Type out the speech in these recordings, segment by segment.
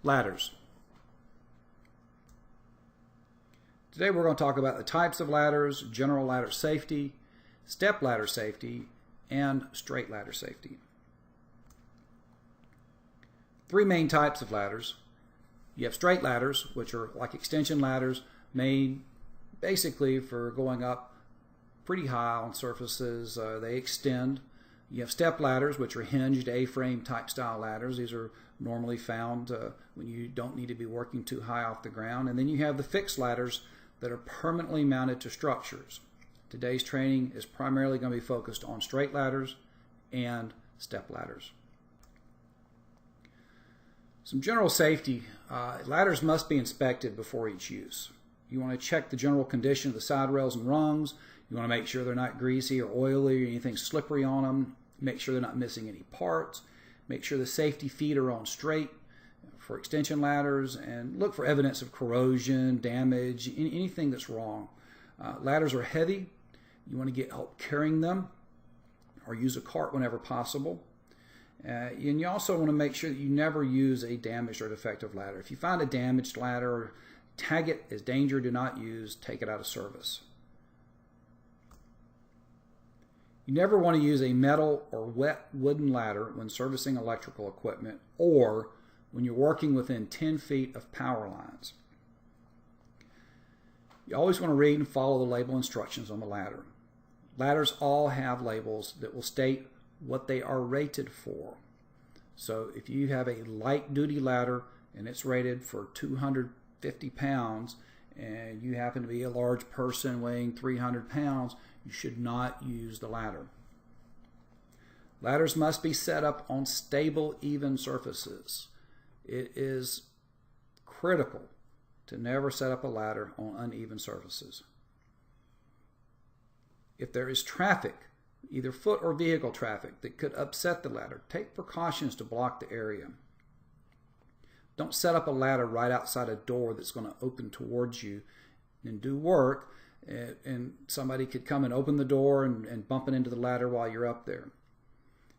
Ladders. Today we're going to talk about the types of ladders, general ladder safety, step ladder safety, and straight ladder safety. Three main types of ladders. You have straight ladders, which are like extension ladders made basically for going up pretty high on surfaces. They extend. You have step ladders, which are hinged A-frame type style ladders. These are normally found when you don't need to be working too high off the ground. And then you have the fixed ladders that are permanently mounted to structures. Today's training is primarily going to be focused on straight ladders and step ladders. Some general safety. Ladders must be inspected before each use. You want to check the general condition of the side rails and rungs. You want to make sure they're not greasy or oily or anything slippery on them. Make sure they're not missing any parts. Make sure the safety feet are on straight for extension ladders, and look for evidence of corrosion, damage, anything that's wrong. Ladders are heavy. You want to get help carrying them or use a cart whenever possible. And you also want to make sure that you never use a damaged or defective ladder. If you find a damaged ladder, tag it as danger, do not use, take it out of service. You never want to use a metal or wet wooden ladder when servicing electrical equipment or when you're working within 10 feet of power lines. You always want to read and follow the label instructions on the ladder. Ladders all have labels that will state what they are rated for. So if you have a light duty ladder and it's rated for 250 pounds and you happen to be a large person weighing 300 pounds, you should not use the ladder. Ladders must be set up on stable, even surfaces. It is critical to never set up a ladder on uneven surfaces. If there is traffic, either foot or vehicle traffic, that could upset the ladder, take precautions to block the area. Don't set up a ladder right outside a door that's going to open towards you and do work, and somebody could come and open the door and bump it into the ladder while you're up there.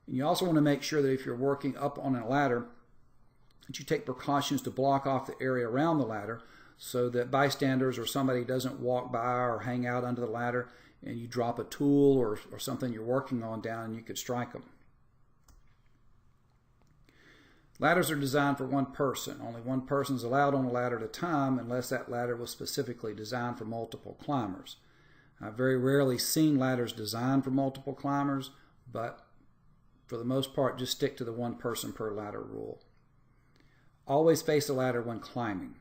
And you also want to make sure that if you're working up on a ladder, that you take precautions to block off the area around the ladder so that bystanders or somebody doesn't walk by or hang out under the ladder and you drop a tool or something you're working on down and you could strike them. Ladders are designed for one person. Only one person is allowed on a ladder at a time unless that ladder was specifically designed for multiple climbers. I've very rarely seen ladders designed for multiple climbers, but for the most part, just stick to the one person per ladder rule. Always face the ladder when climbing.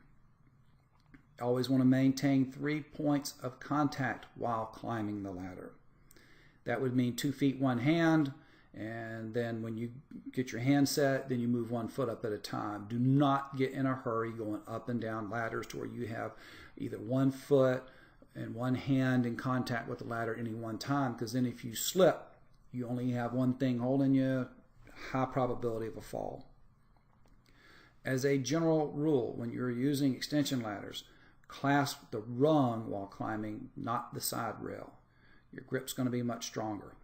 Always want to maintain 3 points of contact while climbing the ladder. That would mean 2 feet, one hand, and then when you get your hand set, then you move 1 foot up at a time. Do not get in a hurry going up and down ladders to where you have either 1 foot and one hand in contact with the ladder at any one time, because then if you slip, you only have one thing holding you, high probability of a fall. As a general rule, when you're using extension ladders, clasp the rung while climbing, not the side rail. Your grip's going to be much stronger.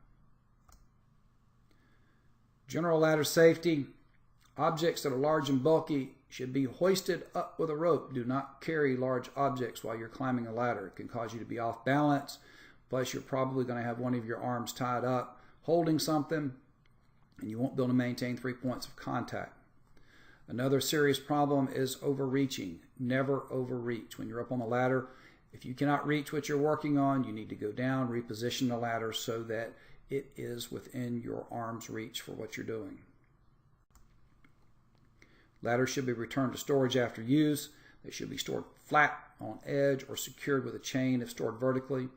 General ladder safety. Objects that are large and bulky should be hoisted up with a rope. Do not carry large objects while you're climbing a ladder. It can cause you to be off balance. Plus, you're probably going to have one of your arms tied up holding something, and you won't be able to maintain 3 points of contact. Another serious problem is overreaching. Never overreach. When you're up on the ladder, if you cannot reach what you're working on, you need to go down, reposition the ladder so that it is within your arm's reach for what you're doing. Ladders should be returned to storage after use. They should be stored flat on edge or secured with a chain if stored vertically.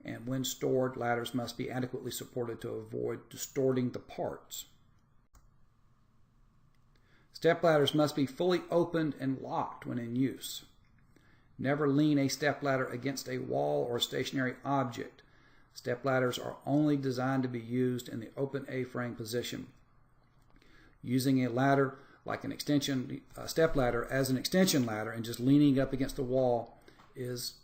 And when stored, ladders must be adequately supported to avoid distorting the parts. Step ladders must be fully opened and locked when in use. Never lean a step ladder against a wall or stationary object. Step ladders are only designed to be used in the open A-frame position. Using a ladder like a step ladder as an extension ladder and just leaning up against the wall is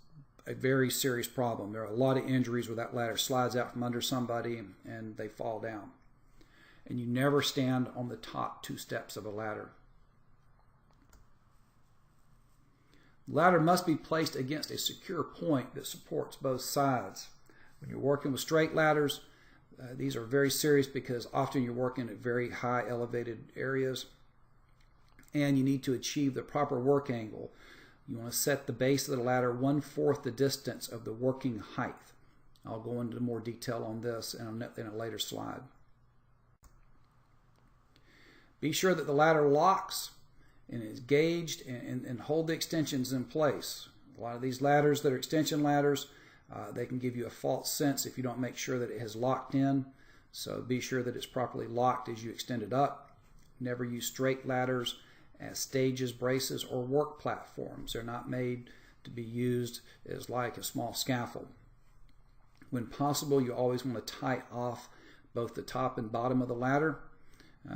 a very serious problem. There are a lot of injuries where that ladder slides out from under somebody and they fall down. And you never stand on the top 2 steps of a ladder. The ladder must be placed against a secure point that supports both sides. When you're working with straight ladders, these are very serious because often you're working at very high elevated areas and you need to achieve the proper work angle. You want to set the base of the ladder 1/4 the distance of the working height. I'll go into more detail on this in a later slide. Be sure that the ladder locks and is gauged and hold the extensions in place. A lot of these ladders that are extension ladders, they can give you a false sense if you don't make sure that it has locked in. So be sure that it's properly locked as you extend it up. Never use straight ladders as stages, braces, or work platforms. They're not made to be used as like a small scaffold. When possible, you always want to tie off both the top and bottom of the ladder.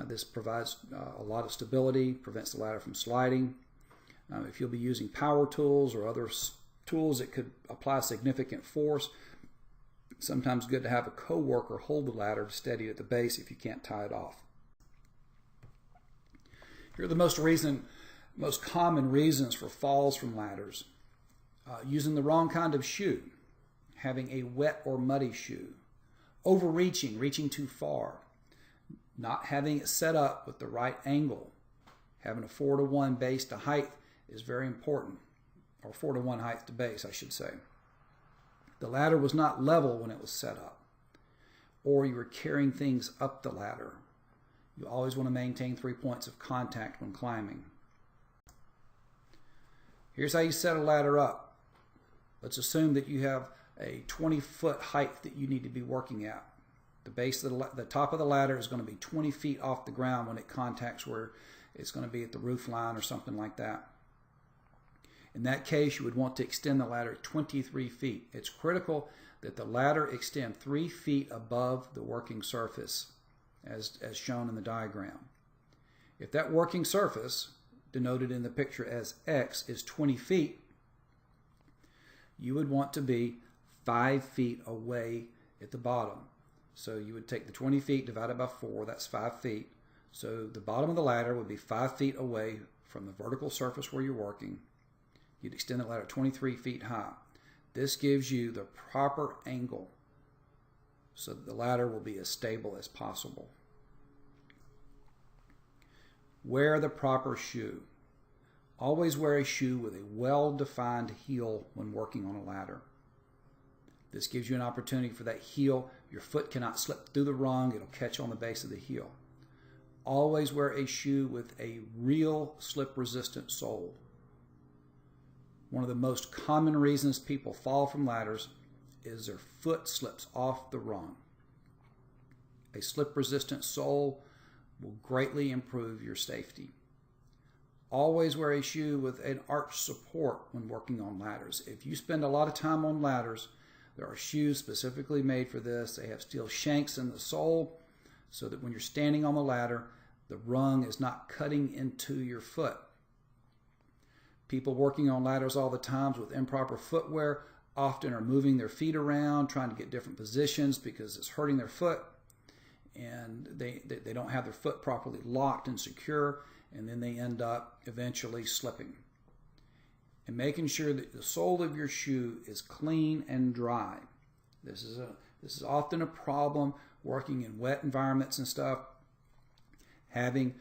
This provides a lot of stability, prevents the ladder from sliding. If you'll be using power tools or other tools that could apply significant force, it's sometimes good to have a co-worker hold the ladder steady at the base if you can't tie it off. Here are the most common reasons for falls from ladders. Using the wrong kind of shoe, having a wet or muddy shoe, overreaching, reaching too far, not having it set up with the right angle. Having a 4-to-1 base to height is very important, or 4-to-1 height to base, I should say. The ladder was not level when it was set up, or you were carrying things up the ladder. You always want to maintain 3 points of contact when climbing. Here's how you set a ladder up. Let's assume that you have a 20-foot height that you need to be working at. The base of the top of the ladder is going to be 20 feet off the ground when it contacts where it's going to be at the roof line or something like that. In that case, you would want to extend the ladder 23 feet. It's critical that the ladder extend 3 feet above the working surface, as shown in the diagram. If that working surface, denoted in the picture as X, is 20 feet, you would want to be 5 feet away at the bottom. So you would take the 20 feet divided by 4, that's 5 feet. So the bottom of the ladder would be 5 feet away from the vertical surface where you're working. You'd extend the ladder 23 feet high. This gives you the proper angle so that the ladder will be as stable as possible. Wear the proper shoe. Always wear a shoe with a well-defined heel when working on a ladder. This gives you an opportunity for that heel. Your foot cannot slip through the rung. It'll catch on the base of the heel. Always wear a shoe with a real slip-resistant sole. One of the most common reasons people fall from ladders is their foot slips off the rung. A slip-resistant sole will greatly improve your safety. Always wear a shoe with an arch support when working on ladders. If you spend a lot of time on ladders, there are shoes specifically made for this. They have steel shanks in the sole so that when you're standing on the ladder, the rung is not cutting into your foot. People working on ladders all the time with improper footwear often are moving their feet around, trying to get different positions because it's hurting their foot, and they don't have their foot properly locked and secure, and then they end up eventually slipping. And making sure that the sole of your shoe is clean and dry. This is often a problem working in wet environments and stuff. Having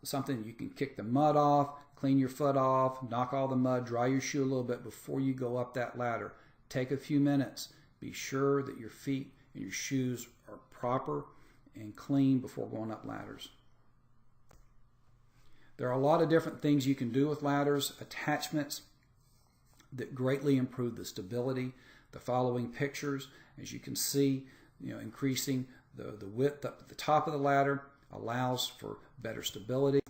something you can kick the mud off, clean your foot off, knock all the mud, dry your shoe a little bit before you go up that ladder. Take a few minutes. Be sure that your feet and your shoes are proper and clean before going up ladders. There are a lot of different things you can do with ladders, attachments that greatly improve the stability. The following pictures, as you can see, increasing the width up at the top of the ladder allows for better stability.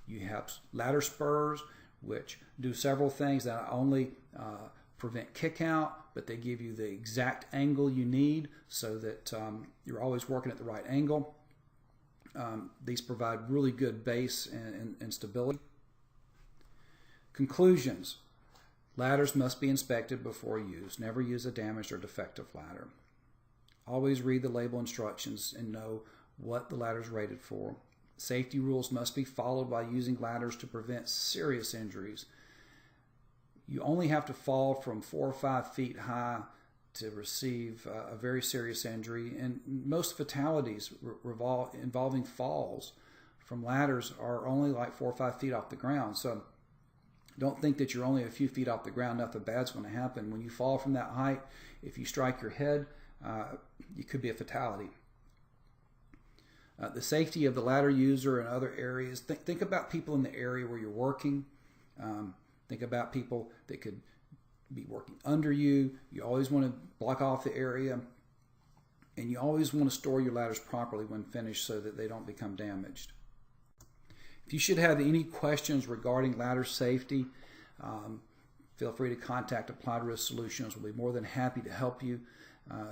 You have ladder spurs, which do several things that not only prevent kick out, but they give you the exact angle you need so that you're always working at the right angle. These provide really good base and stability. Conclusions. Ladders must be inspected before use. Never use a damaged or defective ladder. Always read the label instructions and know what the ladder is rated for. Safety rules must be followed by using ladders to prevent serious injuries. You only have to fall from 4 or 5 feet high to receive a very serious injury, and most fatalities involving falls from ladders are only like 4 or 5 feet off the ground. So don't think that you're only a few feet off the ground, nothing bad's going to happen. When you fall from that height, if you strike your head, it could be a fatality. The safety of the ladder user and other areas. Think about people in the area where you're working. Think about people that could be working under you. You always want to block off the area, and you always want to store your ladders properly when finished so that they don't become damaged. If you should have any questions regarding ladder safety, feel free to contact Applied Risk Solutions. We'll be more than happy to help you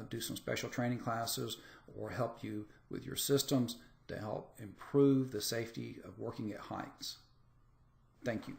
do some special training classes or help you with your systems to help improve the safety of working at heights. Thank you.